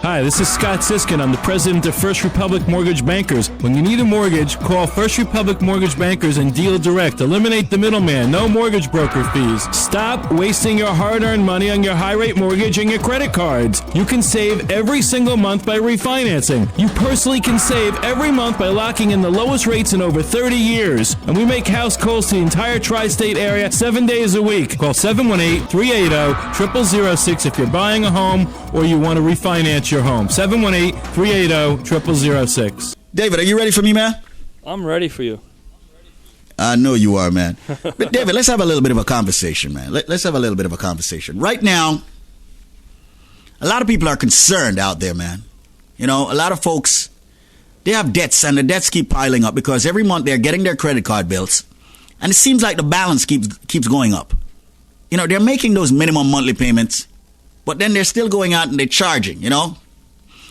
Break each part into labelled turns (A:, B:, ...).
A: Hi, this is Scott Siskin. I'm the president of First Republic Mortgage Bankers. When you need a mortgage, call First Republic Mortgage Bankers and deal direct. Eliminate the middleman. No mortgage broker fees. Stop wasting your hard-earned money on your high-rate mortgage and your credit cards. You can save every single month by refinancing. You personally can save every month by locking in the lowest rates in over 30 years. And we make house calls to the entire tri-state area 7 days a week. Call 718-380-0006 if you're buying a home or you want to refinance your home. 718-380-0006.
B: David, are you ready for me, man?
C: I'm ready for you.
B: I know you are, man. But David, let's have a little bit of a conversation, man. Let's have a little bit of a conversation. Right now, a lot of people are concerned out there, man. You know, a lot of folks, they have debts, and the debts keep piling up because every month they're getting their credit card bills, and it seems like the balance keeps going up. You know, they're making those minimum monthly payments, but then they're still going out and they're charging, you know?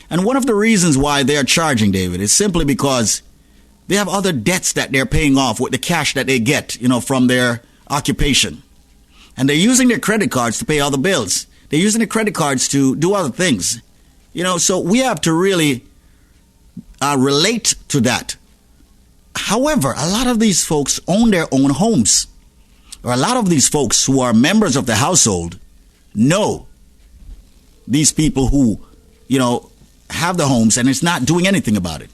B: And one of the reasons why they're charging, David, is simply because they have other debts that they're paying off with the cash that they get, you know, from their occupation. And they're using their credit cards to pay other bills. They're using their credit cards to do other things. You know, so we have to really relate to that. However, a lot of these folks own their own homes. Or a lot of these folks who are members of the household know these people who, you know, have the homes and it's not doing anything about it.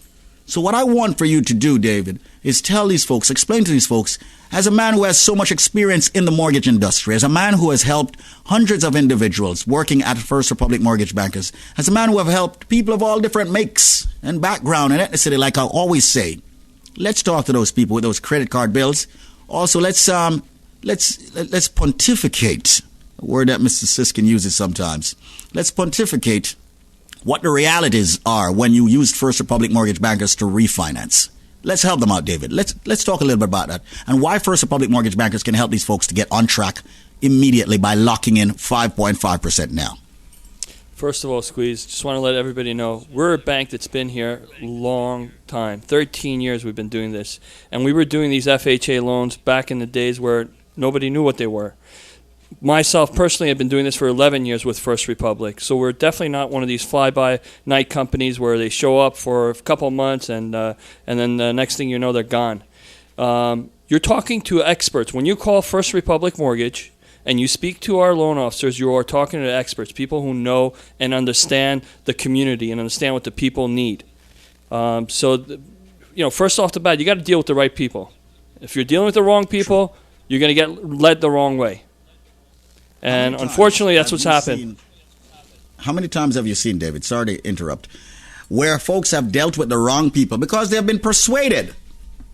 B: So what I want for you to do, David, is tell these folks, explain to these folks, as a man who has so much experience in the mortgage industry, as a man who has helped hundreds of individuals working at First Republic Mortgage Bankers, as a man who have helped people of all different makes and background and ethnicity, like I always say, let's talk to those people with those credit card bills. Also, let's pontificate, a word that Mr. Siskin uses sometimes. Let's pontificate what the realities are when you used First Republic Mortgage Bankers to refinance. Let's help them out, David. Let's talk a little bit about that and why First Republic Mortgage Bankers can help these folks to get on track immediately by locking in 5.5% now.
C: First of all, Squeeze, just want to let everybody know, we're a bank that's been here a long time. 13 years we've been doing this. And we were doing these FHA loans back in the days where nobody knew what they were. Myself, personally, I've been doing this for 11 years with First Republic. So we're definitely not one of these fly-by-night companies where they show up for a couple of months and then the next thing you know, they're gone. You're talking to experts. When you call First Republic Mortgage and you speak to our loan officers, you are talking to experts, people who know and understand the community and understand what the people need. First off the bat, you got to deal with the right people. If you're dealing with the wrong people, you're going to get led the wrong way. And unfortunately, that's what's happened.
B: How many times have you seen, David, sorry to interrupt, where folks have dealt with the wrong people because they've been persuaded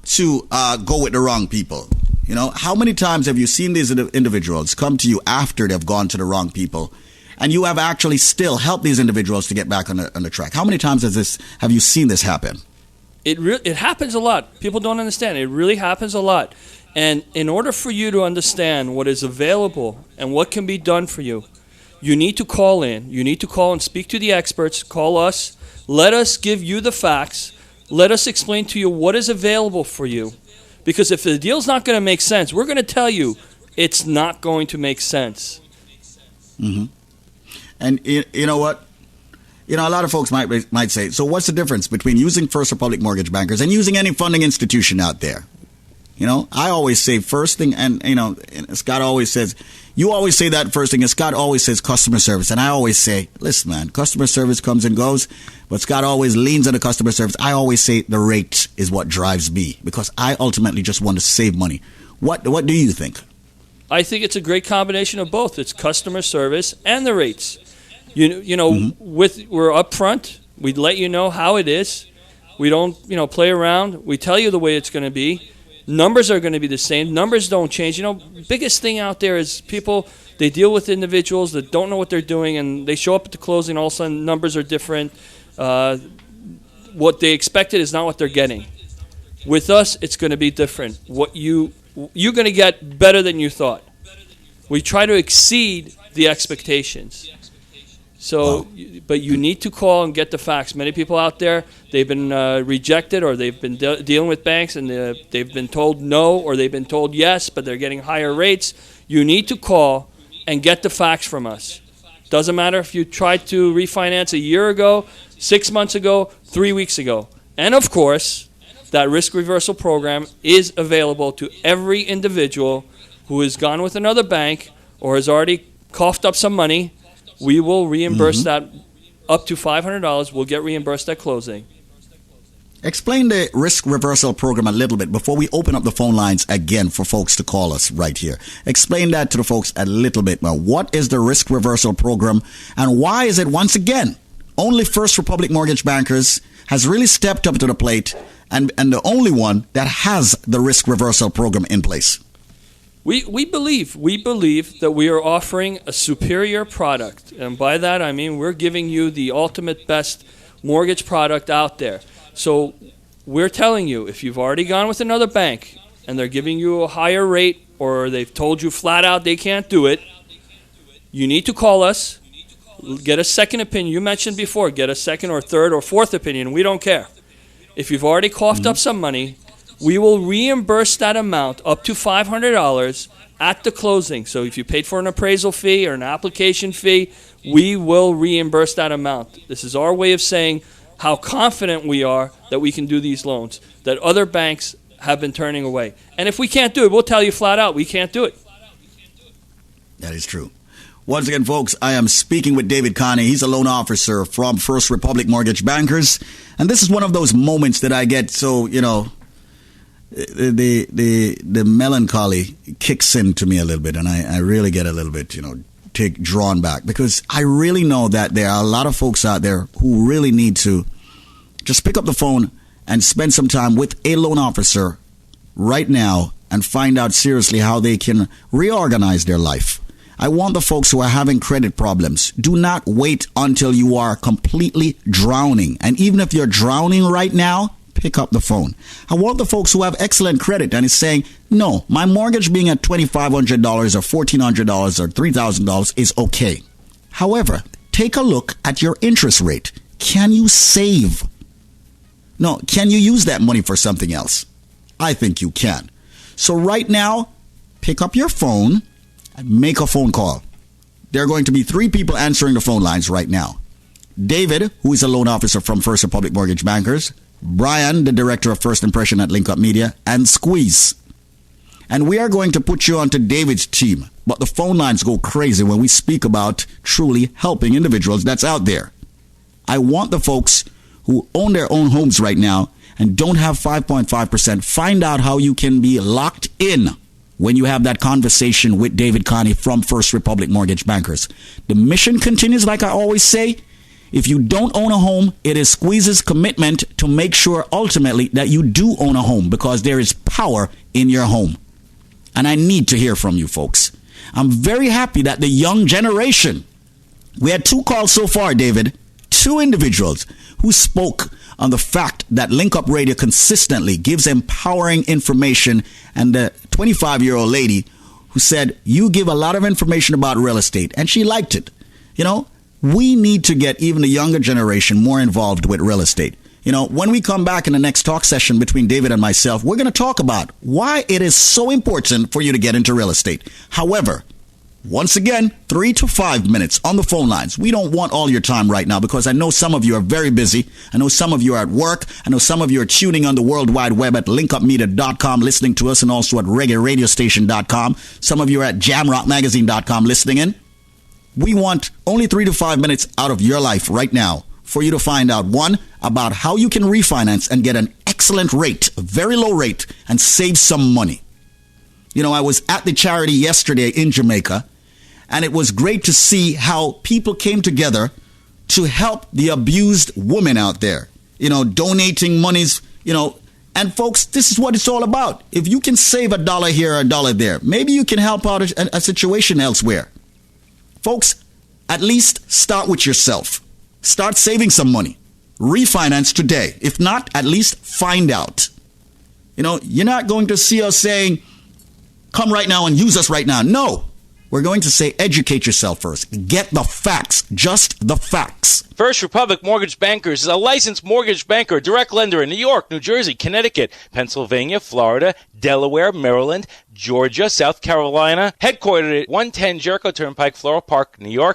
B: to go with the wrong people? You know, how many times have you seen these individuals come to you after they've gone to the wrong people, and you have actually still helped these individuals to get back on the track? How many times have you seen this happen?
C: It happens a lot. People don't understand. It really happens a lot. And in order for you to understand what is available and what can be done for you, you need to call in. You need to call and speak to the experts. Call us. Let us give you the facts. Let us explain to you what is available for you. Because if the deal's not going to make sense, we're going to tell you it's not going to make sense.
B: Mm-hmm. And you know what? You know, a lot of folks might say, so what's the difference between using First Republic Mortgage Bankers and using any funding institution out there? You know, I always say first thing, and, you know, Scott always says, you always say that first thing, and Scott always says customer service. And I always say, listen, man, customer service comes and goes, but Scott always leans on the customer service. I always say the rate is what drives me because I ultimately just want to save money. What do you think?
C: I think it's a great combination of both. It's customer service and the rates. You know, we're upfront. We let you know how it is. We don't, play around. We tell you the way it's going to be. Numbers are going to be the same. Numbers don't change. Biggest thing out there is people, they deal with individuals that don't know what they're doing, and they show up at the closing, all of a sudden numbers are different. What they expected is not what they're getting. With us, it's going to be different. What you're going to get better than you thought. We try to exceed the expectations. So, but you need to call and get the facts. Many people out there, they've been rejected, or they've been dealing with banks and they've been told no, or they've been told yes, but they're getting higher rates. You need to call and get the facts from us. Doesn't matter if you tried to refinance a year ago, 6 months ago, 3 weeks ago. And of course, that risk reversal program is available to every individual who has gone with another bank or has already coughed up some money. We will reimburse that up to $500. We'll get reimbursed at closing.
B: Explain the risk reversal program a little bit before we open up the phone lines again for folks to call us right here. Explain that to the folks a little bit more. What is the risk reversal program, and why is it, once again, only First Republic Mortgage Bankers has really stepped up to the plate and the only one that has the risk reversal program in place?
C: We believe that we are offering a superior product. And by that, I mean we're giving you the ultimate best mortgage product out there. So we're telling you, if you've already gone with another bank and they're giving you a higher rate or they've told you flat out they can't do it, you need to call us, get a second opinion. You mentioned before, get a second or third or fourth opinion. We don't care. If you've already coughed up some money, we will reimburse that amount up to $500 at the closing. So if you paid for an appraisal fee or an application fee, we will reimburse that amount. This is our way of saying how confident we are that we can do these loans that other banks have been turning away. And if we can't do it, we'll tell you flat out, we can't do it.
B: That is true. Once again, folks, I am speaking with David Connie. He's a loan officer from First Republic Mortgage Bankers. And this is one of those moments that I get so, the melancholy kicks into me a little bit, and I really get a little bit, drawn back, because I really know that there are a lot of folks out there who really need to just pick up the phone and spend some time with a loan officer right now and find out seriously how they can reorganize their life. I want the folks who are having credit problems, do not wait until you are completely drowning. And even if you're drowning right now, pick up the phone. I want the folks who have excellent credit and is saying, no, my mortgage being at $2,500 or $1,400 or $3,000 is okay. However, take a look at your interest rate. Can you save? No, can you use that money for something else? I think you can. So right now, pick up your phone and make a phone call. There are going to be 3 people answering the phone lines right now. David, who is a loan officer from First Republic Mortgage Bankers, Brian, the director of First Impression at Link Up Media, and Squeeze. And we are going to put you onto David's team. But the phone lines go crazy when we speak about truly helping individuals that's out there. I want the folks who own their own homes right now and don't have 5.5%, find out how you can be locked in when you have that conversation with David Connie from First Republic Mortgage Bankers. The mission continues, like I always say. If you don't own a home, it is Squeeze's commitment to make sure ultimately that you do own a home, because there is power in your home. And I need to hear from you folks. I'm very happy that the young generation, we had 2 calls so far, David, 2 individuals who spoke on the fact that Link Up Radio consistently gives empowering information, and the 25-year-old lady who said, you give a lot of information about real estate, and she liked it. We need to get even the younger generation more involved with real estate. When we come back in the next talk session between David and myself, we're going to talk about why it is so important for you to get into real estate. However, once again, 3 to 5 minutes on the phone lines. We don't want all your time right now, because I know some of you are very busy. I know some of you are at work. I know some of you are tuning on the World Wide Web at linkupmedia.com, listening to us, and also at reggaeradiostation.com. Some of you are at jamrockmagazine.com listening in. We want only 3 to 5 minutes out of your life right now for you to find out, 1, about how you can refinance and get an excellent rate, a very low rate, and save some money. I was at the charity yesterday in Jamaica, and it was great to see how people came together to help the abused women out there, donating monies, and folks, this is what it's all about. If you can save $1 here or $1 there, maybe you can help out a situation elsewhere. Folks, at least start with yourself. Start saving some money. Refinance today. If not, at least find out. You're not going to see us saying, come right now and use us right now. No. We're going to say educate yourself first. Get the facts. Just the facts.
D: First Republic Mortgage Bankers is a licensed mortgage banker, direct lender in New York, New Jersey, Connecticut, Pennsylvania, Florida, Delaware, Maryland, Georgia, South Carolina, headquartered at 110 Jericho Turnpike, Floral Park, New York.